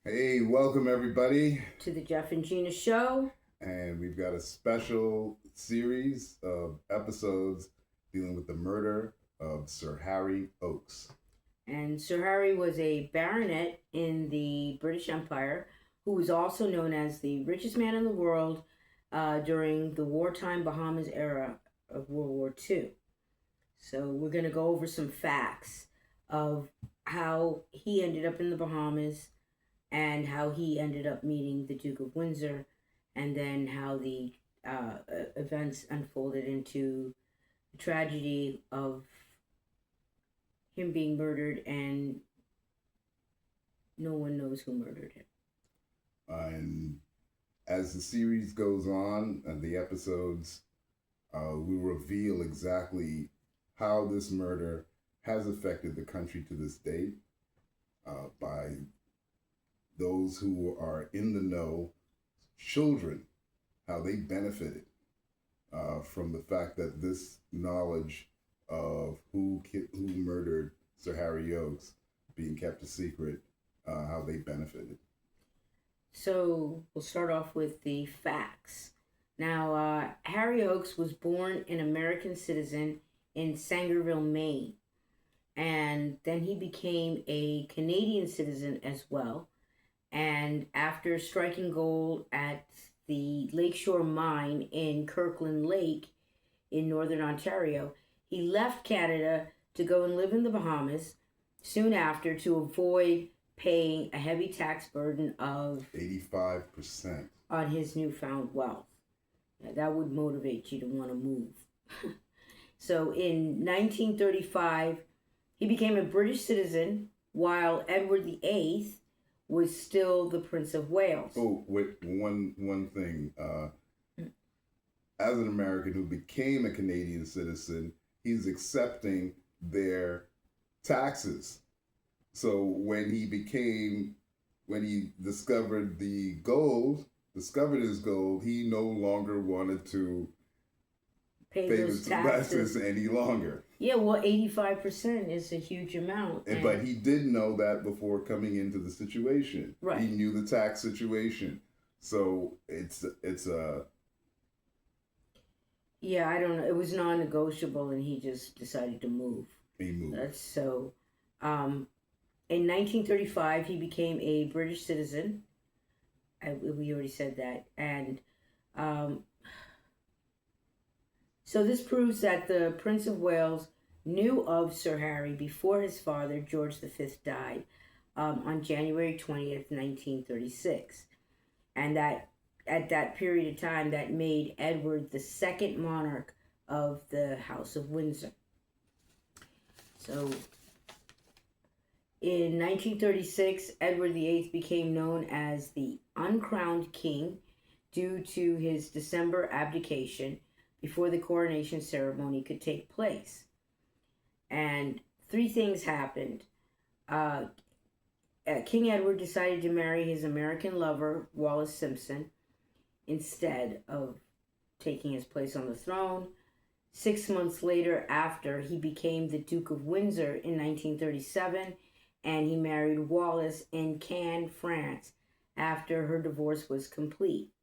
Hey, welcome everybody. To the Geoff and Gena show. And we've got a special series of episodes dealing with the murder of Sir Harry Oakes. And Sir Harry was a baronet in the British Empire who was also known as the richest man in the world during the wartime Bahamas era of World War II. So we're going to go over some facts of how he ended up in the Bahamas and how he ended up meeting the Duke of Windsor, and then how the events unfolded into the tragedy of him being murdered, and no one knows who murdered him. And as the series goes on and the episodes, we reveal exactly how this murder has affected the country to this day by those who are in the know, children, how they benefited from the fact that this knowledge of who murdered Sir Harry Oakes being kept a secret, how they benefited. So we'll start off with the facts. Now, Harry Oakes was born an American citizen in Sangerville, Maine, and then he became a Canadian citizen as well. And after striking gold at the Lakeshore Mine in Kirkland Lake in northern Ontario, he left Canada to go and live in the Bahamas soon after to avoid paying a heavy tax burden of 85% on his newfound wealth. Now, that would motivate you to want to move. So in 1935, he became a British citizen while Edward VIII was still the Prince of Wales. Oh, wait, one thing. As an American who became a Canadian citizen, he's accepting their taxes. So when he discovered his gold, he no longer wanted to Pay pay those the taxes. taxes any longer. Yeah, well, 85% is a huge amount. But he did know that before coming into the situation. Right. He knew the tax situation. So it's a Yeah, I don't know. It was non-negotiable, and he just decided to move. he moved. That's so. In 1935, he became a British citizen. We already said that, and um, so this proves that the Prince of Wales knew of Sir Harry before his father, George V, died on January 20th, 1936. And that at that period of time, that made Edward the second monarch of the House of Windsor. So in 1936, Edward VIII became known as the uncrowned king due to his December abdication before the coronation ceremony could take place. And three things happened. King Edward decided to marry his American lover, Wallis Simpson, instead of taking his place on the throne. 6 months later, after, he became the Duke of Windsor in 1937, and he married Wallis in Cannes, France, after her divorce was complete.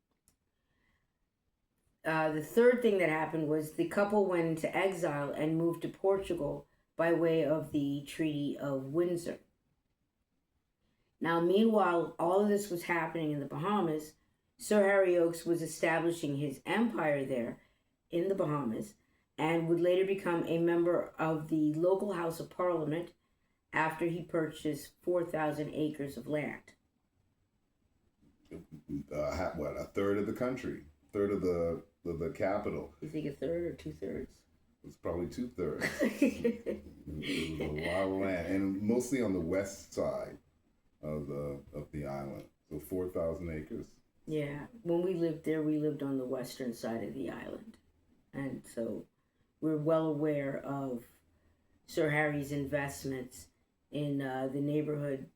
The third thing that happened was the couple went into exile and moved to Portugal by way of the Treaty of Windsor. Now, meanwhile, all of this was happening in the Bahamas. Sir Harry Oakes was establishing his empire there in the Bahamas and would later become a member of the local House of Parliament after he purchased 4,000 acres of land. A third of the country, third of the capital. You think a third or 2/3? It's probably 2/3. It was a lot of land, and mostly on the west side of the island. So 4,000 acres. Yeah, when we lived there, we lived on the western side of the island, and so we're well aware of Sir Harry's investments in the neighborhood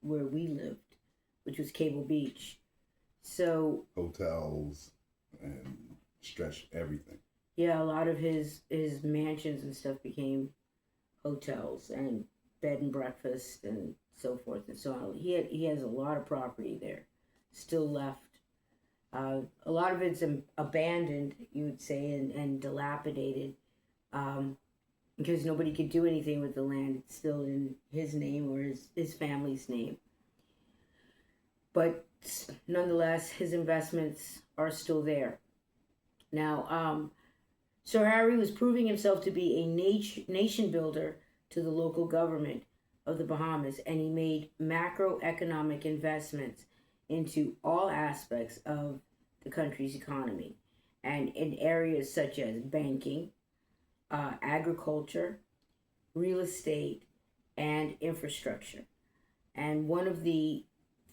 where we lived, which was Cable Beach. So hotels and stretched everything. Yeah, a lot of his mansions and stuff became hotels, and bed and breakfast and so forth and so on. He has a lot of property there, still left. A lot of it's abandoned, you would say, and dilapidated, because nobody could do anything with the land. It's still in his name or his family's name. But nonetheless, his investments are still there. Now, Sir Harry was proving himself to be a nation builder to the local government of the Bahamas, and he made macroeconomic investments into all aspects of the country's economy, and in areas such as banking, agriculture, real estate, and infrastructure. And one of the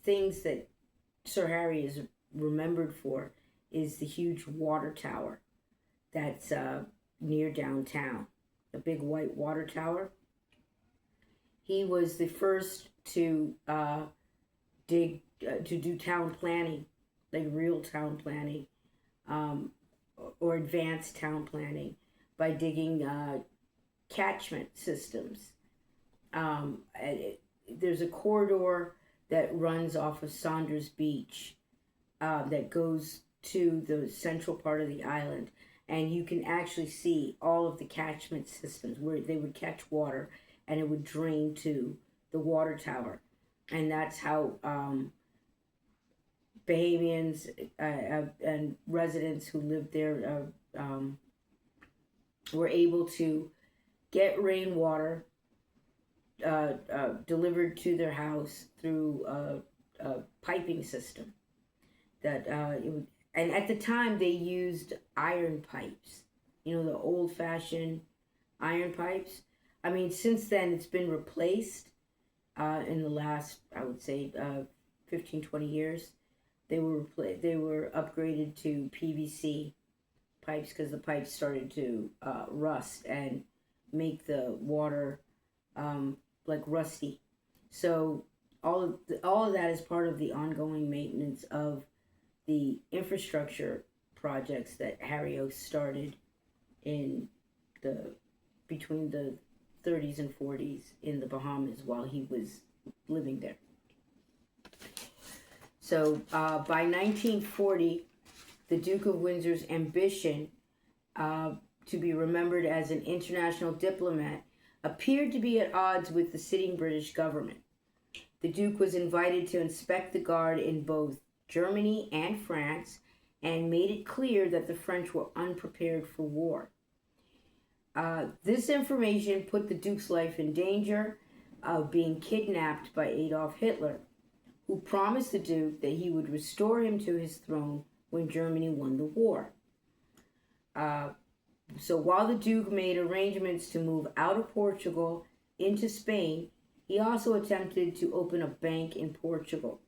things that Sir Harry is remembered for is the huge water tower that's near downtown, a big white water tower. He was the first to do town planning, like real town planning, or advanced town planning, by digging catchment systems. There's a corridor that runs off of Saunders Beach that goes to the central part of the island, and you can actually see all of the catchment systems where they would catch water and it would drain to the water tower. And that's how Bahamians and residents who lived there were able to get rainwater delivered to their house through a piping system. And at the time they used iron pipes, the old-fashioned iron pipes. I mean, since then it's been replaced in the last, I would say, 15, 20 years. They were upgraded to PVC pipes because the pipes started to rust and make the water like rusty. So all of that is part of the ongoing maintenance of the infrastructure projects that Harry O started in between the 30s and 40s in the Bahamas while he was living there. So by 1940, the Duke of Windsor's ambition to be remembered as an international diplomat appeared to be at odds with the sitting British government. The Duke was invited to inspect the Guard in both Germany and France, and made it clear that the French were unprepared for war. This information put the Duke's life in danger of being kidnapped by Adolf Hitler, who promised the Duke that he would restore him to his throne when Germany won the war. So while the Duke made arrangements to move out of Portugal into Spain, he also attempted to open a bank in Portugal.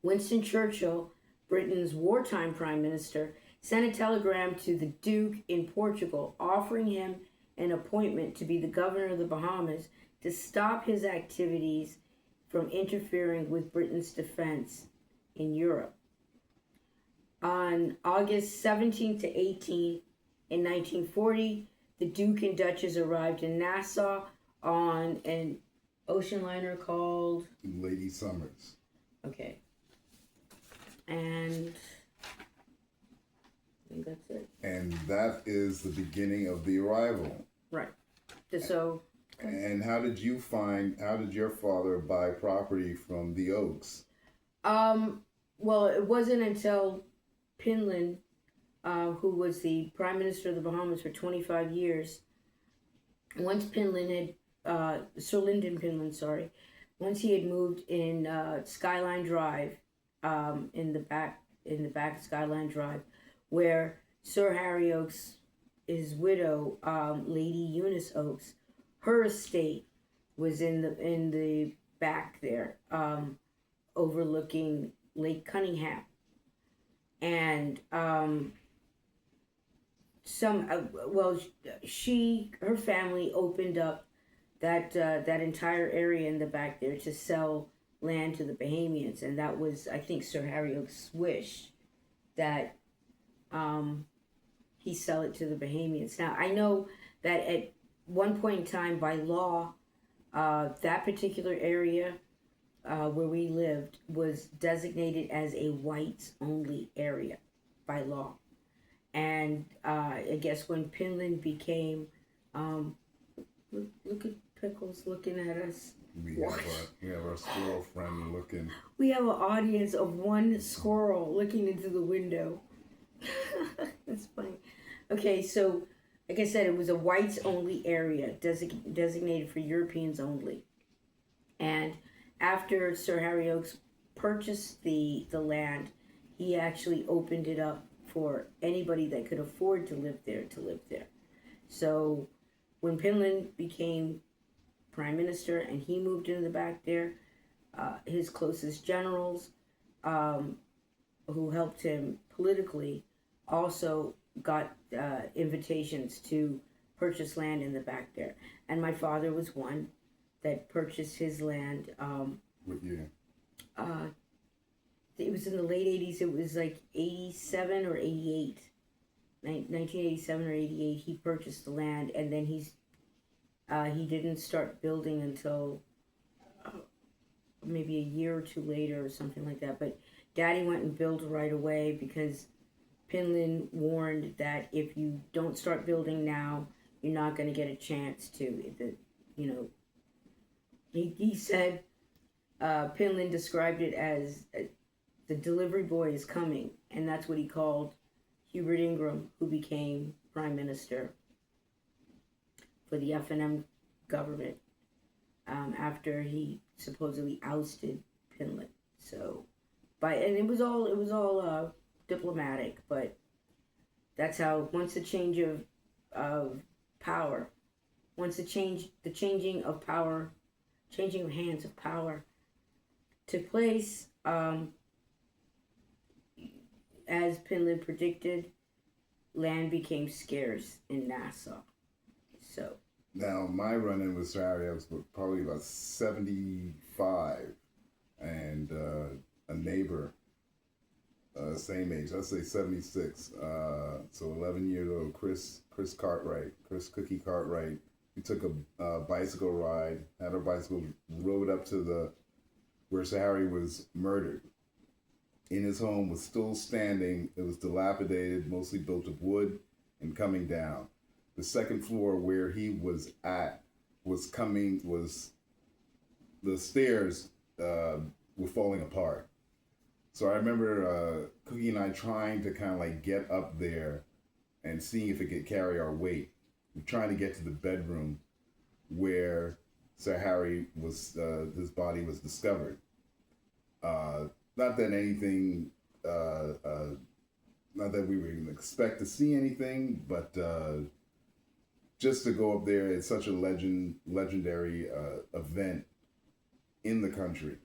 Winston Churchill, Britain's wartime prime minister, sent a telegram to the Duke in Portugal offering him an appointment to be the governor of the Bahamas to stop his activities from interfering with Britain's defense in Europe. On August 17 to 18 in 1940, the Duke and Duchess arrived in Nassau on an ocean liner called Lady Summers. Okay. And I think that's it. And that is the beginning of the arrival. Right. So. And how did your father buy property from the Oaks? Well, it wasn't until Pinland, who was the Prime Minister of the Bahamas for 25 years, once Pinland had, Sir Lyndon Pinland, sorry, once he had moved in Skyline Drive, in the back of Skyline Drive, where Sir Harry Oaks, his widow, Lady Eunice Oaks, her estate was in the back there, overlooking Lake Cunningham, and her family opened up that entire area in the back there to sell land to the Bahamians, and that was, I think, Sir Harry Oaks' wish that he sell it to the Bahamians. Now, I know that at one point in time, by law, That particular area where we lived was designated as a whites only area by law. And I guess when Pinland became, look at Pickles looking at us. We have our squirrel friend looking. We have an audience of one squirrel looking into the window. That's funny. Okay, so like I said, it was a whites only area designated for Europeans only. And after Sir Harry Oakes purchased the land, he actually opened it up for anybody that could afford to live there. So when Pinland became prime minister and he moved into the back there, his closest generals who helped him politically also got invitations to purchase land in the back there. And my father was one that purchased his land. What year? It was in the late 80s. It was like 87 or 88. 1987 or 88, he purchased the land, and then he didn't start building until maybe a year or two later or something like that. But Daddy went and built right away because Pinland warned that if you don't start building now, you're not going to get a chance to. He said, Pinland described it as the delivery boy is coming, and that's what he called Hubert Ingram, who became prime minister for the F&M government after he supposedly ousted Pinland. So, and it was all diplomatic, but that's how once the change of power, once the changing of hands of power took place, as Pinland predicted, land became scarce in Nassau. So now my run-in with Sir Harry, I was probably about 75, and a neighbor, same age, I'd say 76, so 11 years old, Chris Cookie Cartwright. We took a bicycle ride, had our bicycle, rode up to where Sir Harry was murdered. In his home was still standing. It was dilapidated, mostly built of wood and coming down. The second floor where he was at was the stairs were falling apart. So I remember Cookie and I trying to kind of like get up there and seeing if it could carry our weight. We're trying to get to the bedroom where Sir Harry was, his body was discovered. Not that anything, not that we would expect to see anything, but just to go up there, it's such a legendary event in the country.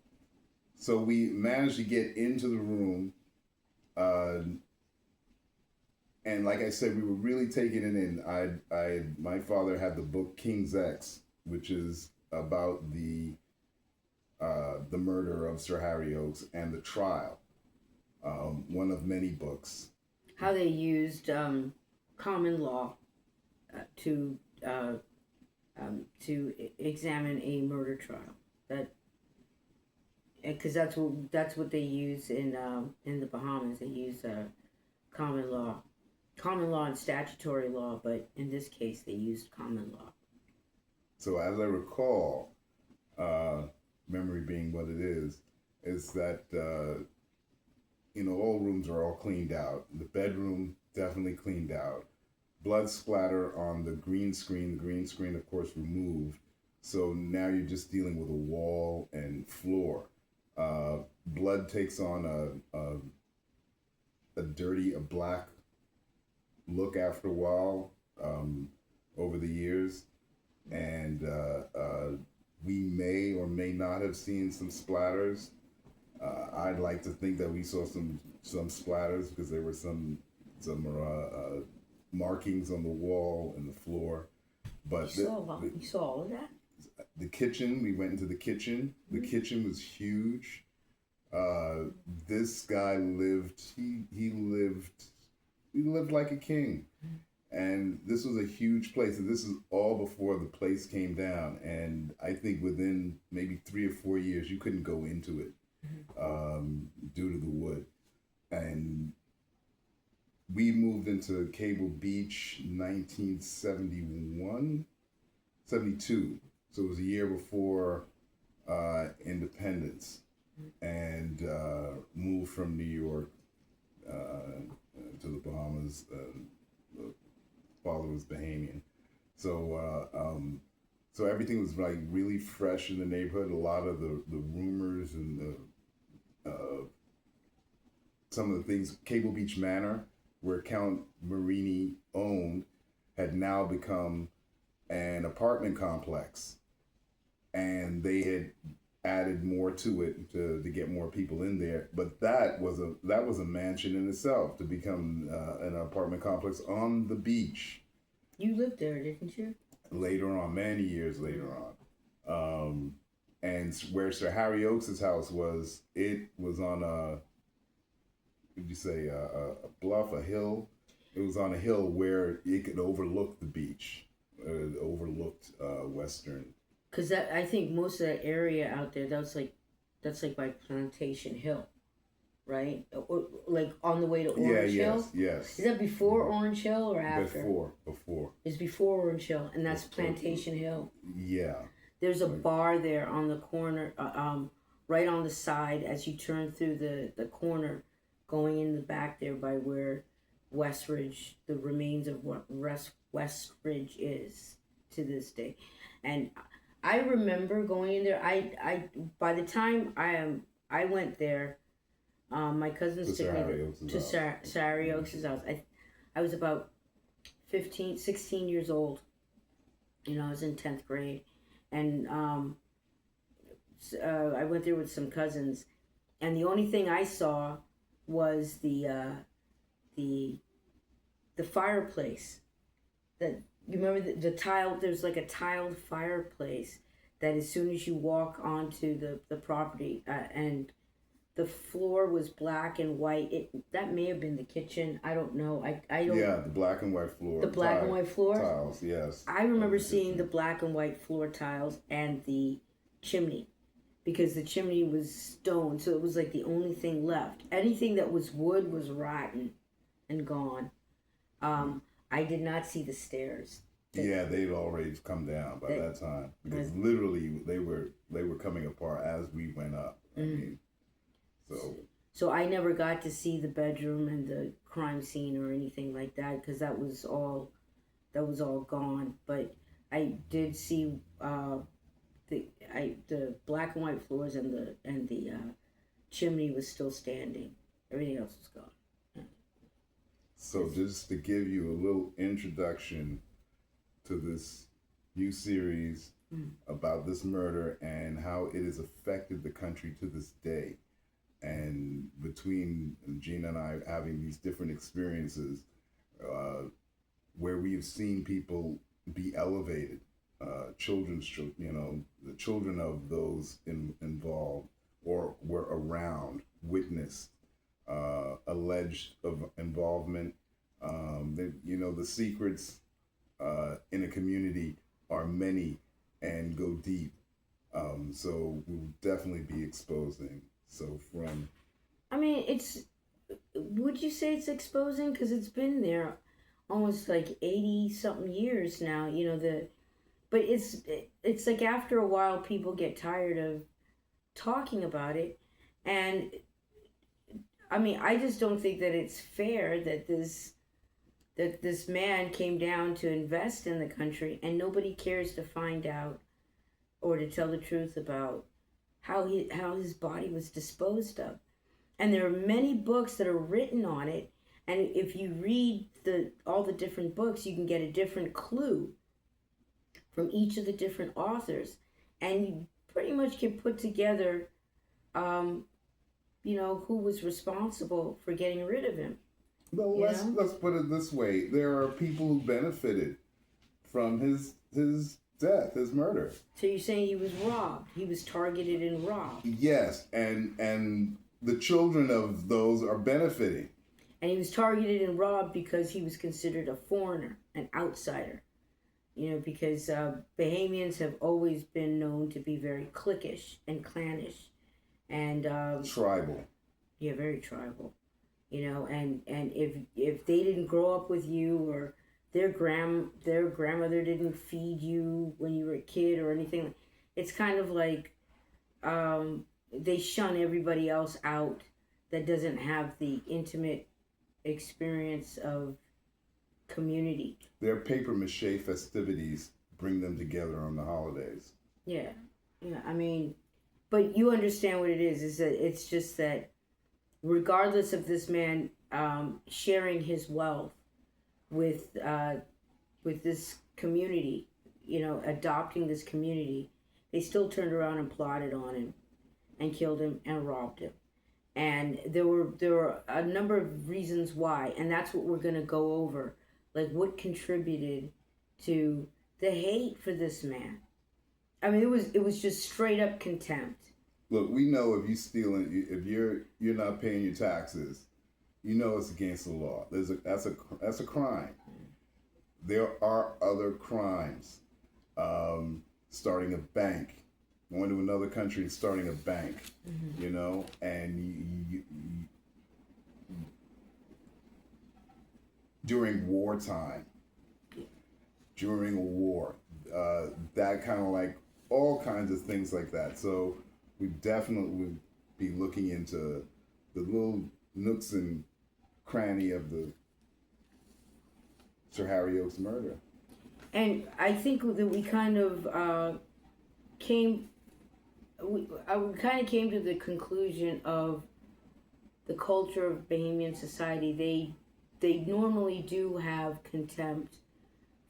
So we managed to get into the room, and like I said, we were really taking it in. My father had the book King's X, which is about the murder of Sir Harry Oakes and the trial. One of many books. How they used common law to examine a murder trial. Because that's what they use in the Bahamas. They use common law and statutory law, but in this case they used common law. So as I recall, memory being what it is that all rooms are all cleaned out. The bedroom definitely cleaned out. Blood splatter on the green screen. The green screen, of course, removed. So now you're just dealing with a wall and floor. Blood takes on a black look after a while over the years, and we may or may not have seen some splatters. I'd like to think that we saw some splatters because there were some markings on the wall and the floor. But you saw all of that? The kitchen, we went into the kitchen. The kitchen was huge. This guy lived like a king. And this was a huge place, and this is all before the place came down. And I think within maybe 3 or 4 years, you couldn't go into it due to the wood. And we moved into Cable Beach 1971, 72. So it was a year before independence, and moved from New York to the Bahamas. The father was Bahamian, so so everything was like really fresh in the neighborhood. A lot of the rumors and the some of the things, Cable Beach Manor, where Count Marini owned, had now become an apartment complex, and they had added more to it to get more people in there. But that was a mansion in itself, to become an apartment complex on the beach. You lived there, didn't you? Later on, many years later on, and where Sir Harry Oakes' house was, it was on a, would you say, a bluff, a hill. It was on a hill where it could overlook the beach. It overlooked Western. Because I think most of that area out there, that's like by Plantation Hill, right? Or, like on the way to Orange Hill? Yes. Is that before Orange Hill or after? Before. It's before Orange Hill, and that's Plantation Hill. Yeah. There's a bar there on the corner, right on the side as you turn through the corner, going in the back there by where Westridge, the remains of what Westridge is to this day. And I remember going in there. I by the time I went there, my cousins took me to Sir Harry Oakes' house. I was about 16 years old. You know, I was in 10th grade, and I went there with some cousins, and the only thing I saw was the fireplace. That you remember the tile? There's like a tiled fireplace that as soon as you walk onto the property, and the floor was black and white. That may have been the kitchen. I don't know. I don't. Yeah, the black and white floor. The black and white floor tiles. Yes. I remember seeing the black and white floor tiles and the chimney, because the chimney was stone, so it was like the only thing left. Anything that was wood was rotten and gone. I did not see the stairs. Yeah, they'd already come down by that time, because literally they were coming apart as we went up. I mean, so I never got to see the bedroom and the crime scene or anything like that, because that was all gone. But I did see the black and white floors and the chimney was still standing. Everything else was gone. So just to give you a little introduction to this new series about this murder and how it has affected the country to this day, and between Gina and I having these different experiences where we have seen people be elevated, the children of those involved or were around, witnessed, alleged of involvement. The secrets in a community are many and go deep. So we'll definitely be exposing. So would you say it's exposing? Because it's been there almost like 80 something years now. But it's like after a while people get tired of talking about it, and I just don't think that it's fair that this man came down to invest in the country and nobody cares to find out or to tell the truth about how his body was disposed of. And there are many books that are written on it, and if you read all the different books, you can get a different clue from each of the different authors, and you pretty much can put together who was responsible for getting rid of him. Well, let's put it this way: there are people who benefited from his death, his murder. So you're saying he was robbed? He was targeted and robbed? Yes, and the children of those are benefiting. And he was targeted and robbed because he was considered a foreigner, an outsider. Because Bahamians have always been known to be very cliquish and clannish, and tribal. Yeah, very tribal. And if they didn't grow up with you, or their grandmother didn't feed you when you were a kid or anything, it's kind of like they shun everybody else out that doesn't have the intimate experience of community. Their paper mache festivities bring them together on the holidays. Yeah. I mean, but you understand what it is that it's just that regardless of this man sharing his wealth with this community, adopting this community, they still turned around and plotted on him and killed him and robbed him. And there were a number of reasons why, and that's what we're going to go over. Like, what contributed to the hate for this man? I mean, it was just straight up contempt. Look, we know if you stealing, if you're not paying your taxes, it's against the law. That's a crime. There are other crimes. Starting a bank, going to another country and starting a bank, and you, during wartime, during a war, that kind of like all kinds of things like that. So we definitely would be looking into the little nooks and cranny of the Sir Harry Oakes murder. And I think that we kind of came to the conclusion of the culture of Bahamian society. They normally do have contempt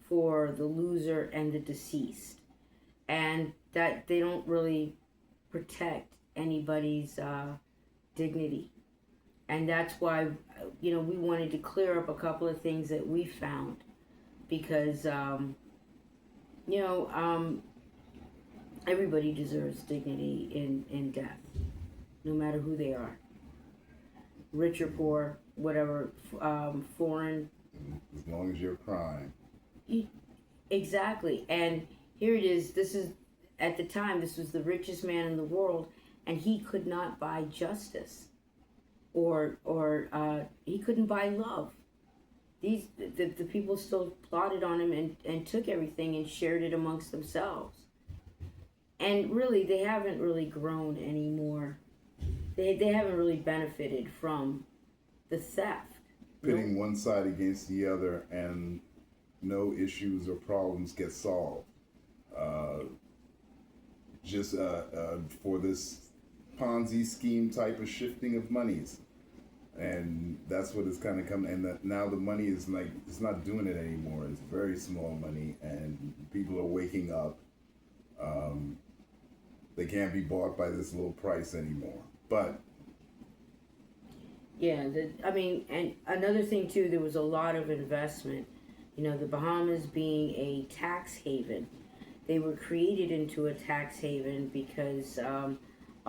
for the loser and the deceased, and that they don't really protect anybody's dignity. And that's why, we wanted to clear up a couple of things that we found, because, everybody deserves dignity in death, no matter who they are. Rich or poor, whatever, foreign. As long as you're crying. Exactly. And here it is. At the time, this was the richest man in the world, and he could not buy justice, or he couldn't buy love. The people still plotted on him and took everything and shared it amongst themselves. And really, they haven't really grown anymore. They haven't really benefited from the theft. Pitting one side against the other, and no issues or problems get solved. Just for this Ponzi scheme type of shifting of monies. And that's what it's kind of come. And now the money is like, it's not doing it anymore. It's very small money, and people are waking up. They can't be bought by this low price anymore. But yeah, and another thing too, there was a lot of investment. The Bahamas being a tax haven, they were created into a tax haven because a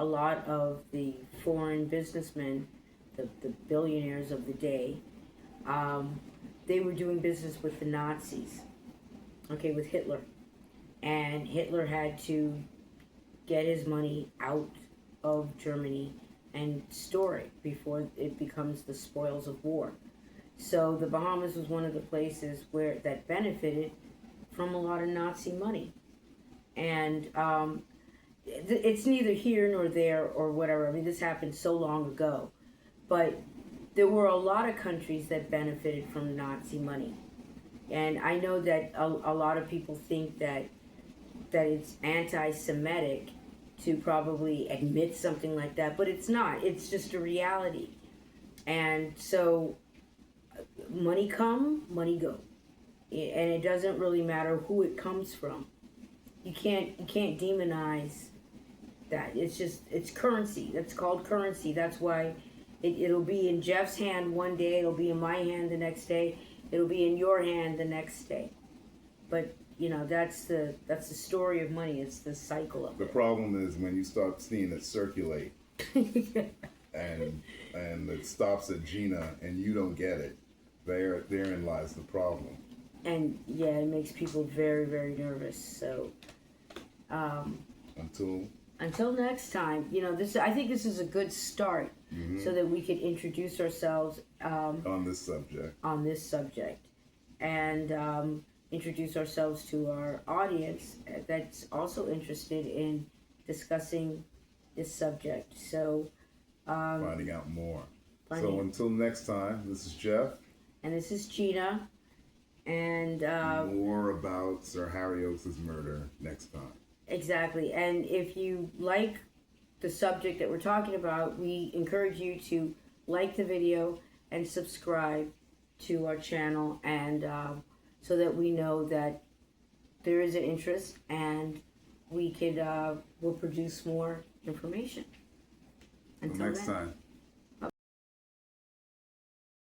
lot of the foreign businessmen, the billionaires of the day, they were doing business with the Nazis, with Hitler. And Hitler had to get his money out of Germany and store it before it becomes the spoils of war. So the Bahamas was one of the places that benefited from a lot of Nazi money. And it's neither here nor there or whatever. I mean, this happened so long ago. But there were a lot of countries that benefited from Nazi money. And I know that a lot of people think that it's anti-Semitic to probably admit something like that, but it's not. It's just a reality. And so money come, money go. And it doesn't really matter who it comes from. You can't demonize that. It's currency. That's called currency. That's why it'll be in Jeff's hand one day, it'll be in my hand the next day, it'll be in your hand the next day. But that's the story of money. It's the cycle of it. The problem is when you start seeing it circulate, and and it stops at Gena, and you don't get it. Therein lies the problem. And yeah, it makes people very, very nervous. So until next time, I think this is a good start, so that we could introduce ourselves on this subject, and introduce ourselves to our audience that's also interested in discussing this subject. So finding out more. So until next time, this is Geoff. And this is Gena. And more about Sir Harry Oakes' murder next time. Exactly. And if you like the subject that we're talking about, we encourage you to like the video and subscribe to our channel, and so that we know that there is an interest, and we'll produce more information. Until next time.